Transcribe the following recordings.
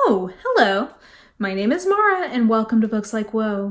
Oh, hello. My name is Mara and welcome to Books Like Whoa.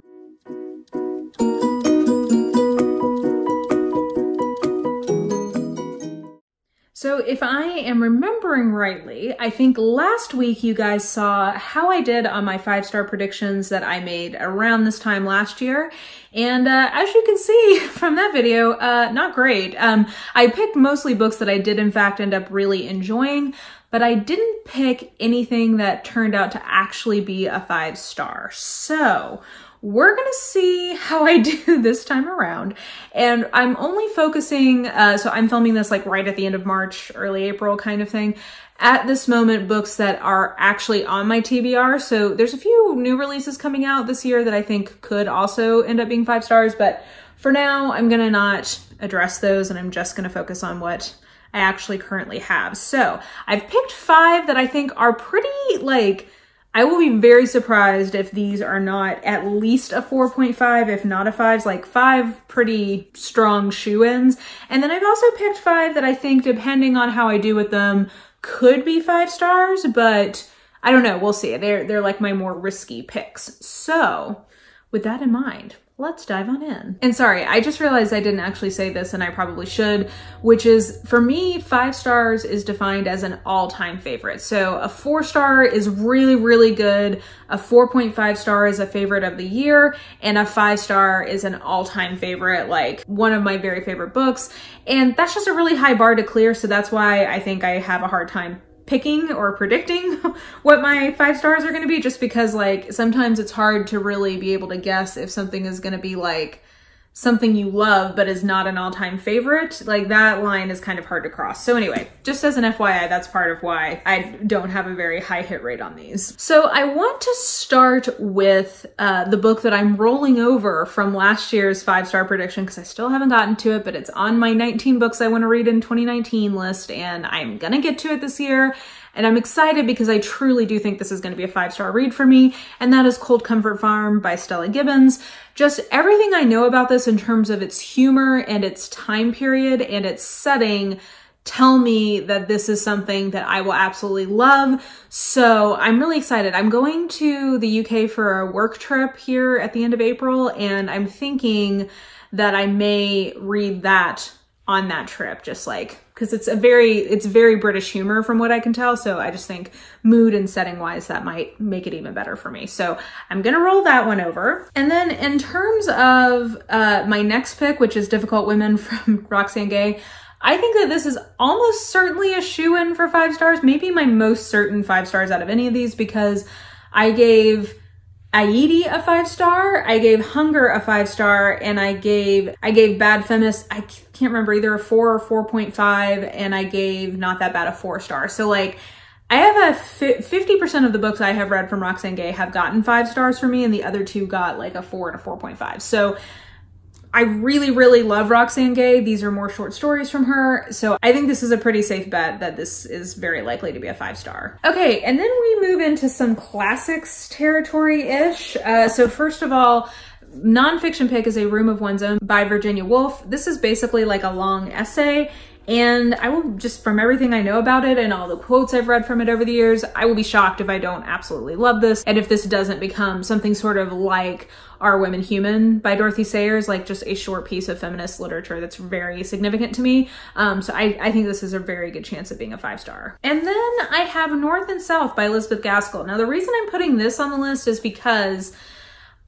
So if I am remembering rightly, I think last week you guys saw how I did on my 5-star predictions that I made around this time last year. And as you can see from that video, not great. I picked mostly books that I did in fact end up really enjoying, but I didn't pick anything that turned out to actually be a 5-star. So we're gonna see how I do this time around. And I'm only focusing, so I'm filming this like right at the end of March, early April kind of thing. At this moment, books that are actually on my TBR. So there's a few new releases coming out this year that I think could also end up being 5 stars. But for now, I'm gonna not address those and I'm just gonna focus on what I actually currently have. So I've picked 5 that I think are pretty like, I will be very surprised if these are not at least a 4.5, if not a 5, like 5 pretty strong shoo-ins. And then I've also picked 5 that I think, depending on how I do with them, could be 5 stars, but I don't know, we'll see. They're like my more risky picks. So with that in mind, let's dive on in. And sorry, I just realized I didn't actually say this and I probably should, which is for me, 5 stars is defined as an all-time favorite. So a 4-star is really, really good. A 4.5 star is a favorite of the year, and a 5-star is an all-time favorite, like one of my very favorite books. And that's just a really high bar to clear. So that's why I think I have a hard time picking or predicting what my 5 stars are going to be, just because like sometimes it's hard to really be able to guess if something is going to be like something you love but is not an all-time favorite. Like that line is kind of hard to cross. So anyway, just as an FYI, that's part of why I don't have a very high hit rate on these. So I want to start with the book that I'm rolling over from last year's 5-star prediction, because I still haven't gotten to it, but it's on my 19 books I want to read in 2019 list, and I'm gonna get to it this year. And I'm excited because I truly do think this is going to be a 5-star read for me, and that is Cold Comfort Farm by Stella Gibbons. Just everything I know about this in terms of its humor and its time period and its setting tell me that this is something that I will absolutely love. So I'm really excited. I'm going to the UK for a work trip here at the end of April, and I'm thinking that I may read that on that trip, just like, because it's very British humor from what I can tell. So I just think mood and setting wise, that might make it even better for me. So I'm gonna roll that one over. And then in terms of my next pick, which is Difficult Women from Roxane Gay, I think that this is almost certainly a shoo-in for 5 stars, maybe my most certain 5 stars out of any of these, because I gave Aidi a 5-star, I gave Hunger a 5-star, and I gave Bad Feminist, I can't remember, either a 4 or 4.5, and I gave Not That Bad a 4-star. So like, I have a 50% of the books I have read from Roxane Gay have gotten 5 stars for me, and the other 2 got like a 4 and a 4.5. So I really, really love Roxane Gay. These are more short stories from her. So I think this is a pretty safe bet that this is very likely to be a 5-star. Okay, and then we move into some classics territory-ish. So first of all, nonfiction pick is A Room of One's Own by Virginia Woolfe. This is basically like a long essay. And I will just, from everything I know about it and all the quotes I've read from it over the years, I will be shocked if I don't absolutely love this. And if this doesn't become something sort of like Are Women Human by Dorothy Sayers, like just a short piece of feminist literature that's very significant to me. So I think this is a very good chance of being a 5-star. And then I have North and South by Elizabeth Gaskell. Now the reason I'm putting this on the list is because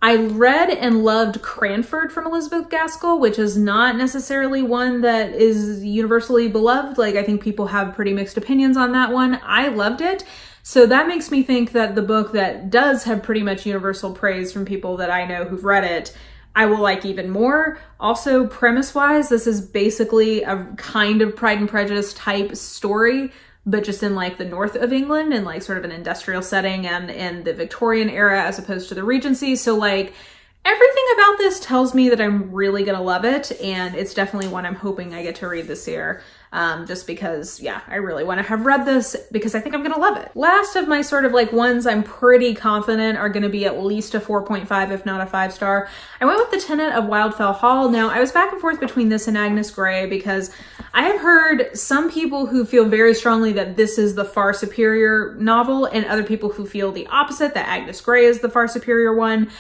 I read and loved Cranford from Elizabeth Gaskell, which is not necessarily one that is universally beloved. Like I think people have pretty mixed opinions on that one. I loved it. So that makes me think that the book that does have pretty much universal praise from people that I know who've read it, I will like even more. Also, premise-wise, this is basically a kind of Pride and Prejudice type story, but just in like the north of England and like sort of an industrial setting and in the Victorian era as opposed to the Regency. So like everything about this tells me that I'm really gonna love it, and it's definitely one I'm hoping I get to read this year. just because, yeah, I really want to have read this because I think I'm going to love it. Last of my sort of like ones I'm pretty confident are going to be at least a 4.5, if not a 5-star. I went with The Tenant of Wildfell Hall. Now, I was back and forth between this and Agnes Grey because I have heard some people who feel very strongly that this is the far superior novel and other people who feel the opposite, that Agnes Grey is the far superior one.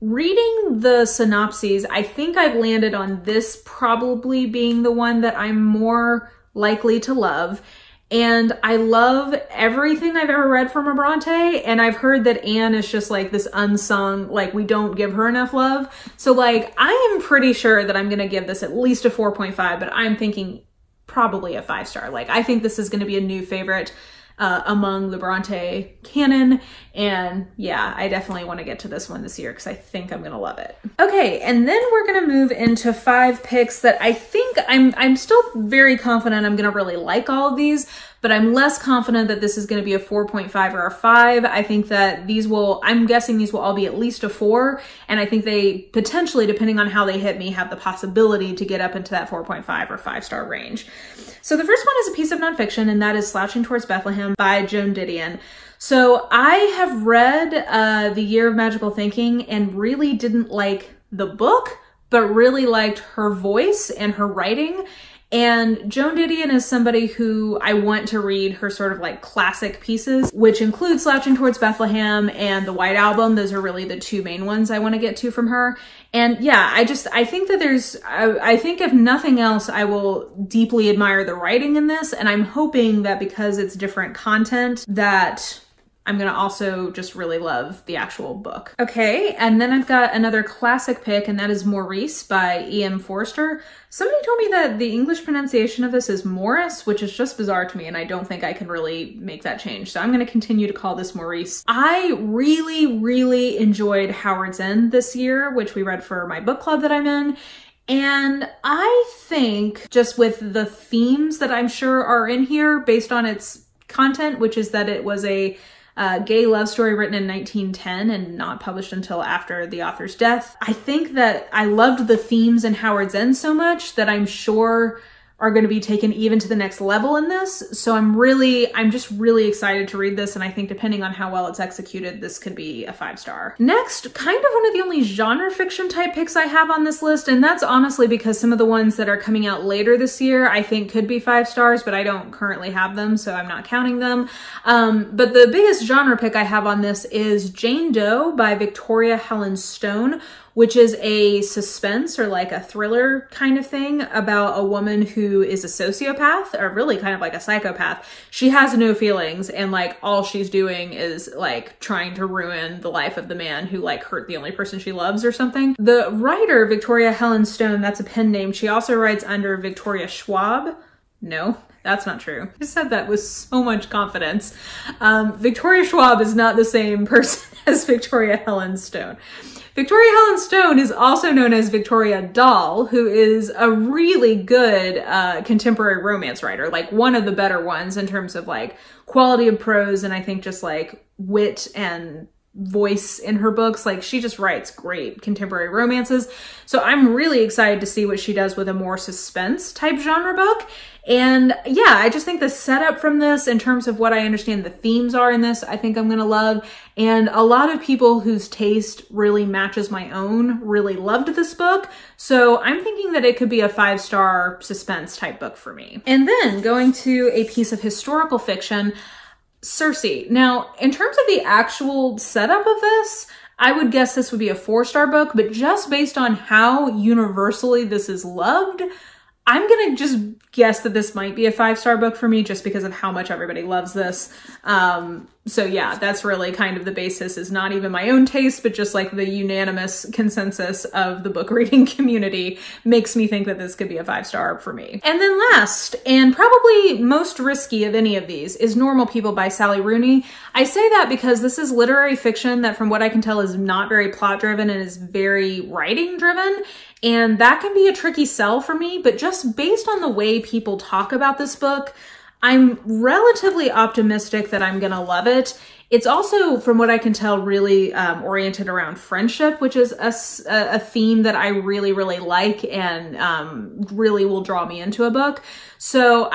Reading the synopses, I think I've landed on this probably being the one that I'm more likely to love. And I love everything I've ever read from a Bronte, and I've heard that Anne is just like this unsung, like we don't give her enough love. So like, I am pretty sure that I'm gonna give this at least a 4.5, but I'm thinking probably a 5-star. Like, I think this is gonna be a new favorite among the Bronte canon. And yeah, I definitely want to get to this one this year because I think I'm going to love it. Okay, and then we're going to move into 5 picks that I think I'm still very confident I'm going to really like all of these, but I'm less confident that this is going to be a 4.5 or a 5. I think that these will, I'm guessing these will all be at least a 4. And I think they potentially, depending on how they hit me, have the possibility to get up into that 4.5 or 5-star range. So the first one is a piece of nonfiction, and that is Slouching Towards Bethlehem by Joan Didion. So I have read The Year of Magical Thinking and really didn't like the book, but really liked her voice and her writing. And Joan Didion is somebody who I want to read her sort of like classic pieces, which include Slouching Towards Bethlehem and The White Album. Those are really the 2 main ones I want to get to from her. And yeah, I think that I think if nothing else, I will deeply admire the writing in this. And I'm hoping that because it's different content that I'm gonna also just really love the actual book. Okay, and then I've got another classic pick, and that is Maurice by E.M. Forster. Somebody told me that the English pronunciation of this is Maurice, which is just bizarre to me, and I don't think I can really make that change. So I'm gonna continue to call this Maurice. I really, really enjoyed Howard's End this year, which we read for my book club that I'm in. And I think just with the themes that I'm sure are in here based on its content, which is that it was a gay love story written in 1910 and not published until after the author's death. I think that I loved the themes in Howard's End so much that I'm sure are going to be taken even to the next level in this. So I'm just really excited to read this, and I think depending on how well it's executed, this could be a 5-star. Next, kind of one of the only genre fiction type picks I have on this list, and that's honestly because some of the ones that are coming out later this year I think could be 5 stars, but I don't currently have them, so I'm not counting them. But the biggest genre pick I have on this is Jane Doe by Victoria Helen Stone, which is a suspense or like a thriller kind of thing about a woman who is a sociopath, or really kind of like a psychopath. She has no feelings, and like all she's doing is like trying to ruin the life of the man who like hurt the only person she loves or something. The writer, Victoria Helen Stone, that's a pen name. She also writes under Victoria Schwab. No, that's not true. I said that with so much confidence. Victoria Schwab is not the same person as Victoria Helen Stone. Victoria Helen Stone is also known as Victoria Dahl, who is a really good contemporary romance writer, like one of the better ones in terms of like quality of prose, and I think just like wit and voice in her books. Like, she just writes great contemporary romances. So I'm really excited to see what she does with a more suspense type genre book. And yeah, I just think the setup from this, in terms of what I understand the themes are in this, I think I'm gonna love. And a lot of people whose taste really matches my own really loved this book. So I'm thinking that it could be a 5-star suspense type book for me. And then going to a piece of historical fiction, Circe. Now, in terms of the actual setup of this, I would guess this would be a 4-star book, but just based on how universally this is loved, I'm gonna just guess that this might be a 5-star book for me just because of how much everybody loves this. So yeah, that's really kind of the basis, is not even my own taste, but just like the unanimous consensus of the book reading community makes me think that this could be a 5-star for me. And then last, and probably most risky of any of these, is Normal People by Sally Rooney. I say that because this is literary fiction that, from what I can tell, is not very plot driven and is very writing driven. And that can be a tricky sell for me, but just based on the way people talk about this book, I'm relatively optimistic that I'm gonna love it. It's also, from what I can tell, really oriented around friendship, which is a theme that I really, really like and really will draw me into a book. So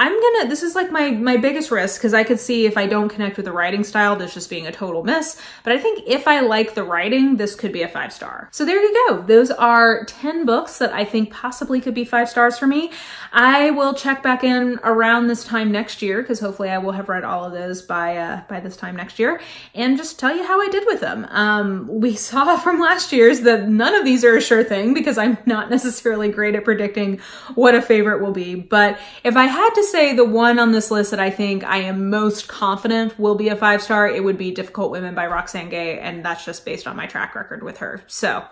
this is like my biggest risk, because I could see if I don't connect with the writing style, this just being a total miss. But I think if I like the writing, this could be a 5-star. So there you go. Those are 10 books that I think possibly could be 5 stars for me. I will check back in around this time next year, because hopefully I will have read all of those by this time next year, and just tell you how I did with them. We saw from last year's that none of these are a sure thing, because I'm not necessarily great at predicting what a favorite will be. But if I had to say the one on this list that I think I am most confident will be a 5-star, it would be Difficult Women by Roxane, and that's just based on my track record with her. So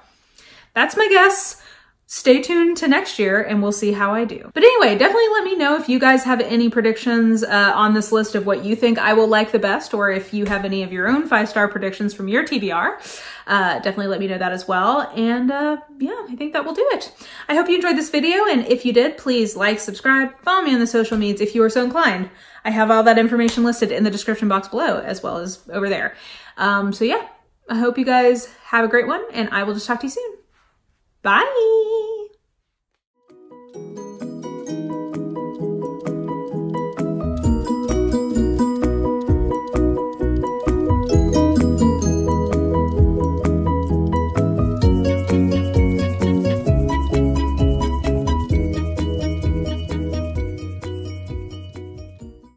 that's my guess. Stay tuned to next year and we'll see how I do. But anyway, definitely let me know if you guys have any predictions on this list of what you think I will like the best, or if you have any of your own 5-star predictions from your TBR. Definitely let me know that as well. And yeah, I think that will do it. I hope you enjoyed this video, and if you did, please like, subscribe, follow me on the social medias if you are so inclined. I have all that information listed in the description box below, as well as over there. So yeah, I hope you guys have a great one, and I will just talk to you soon. Bye!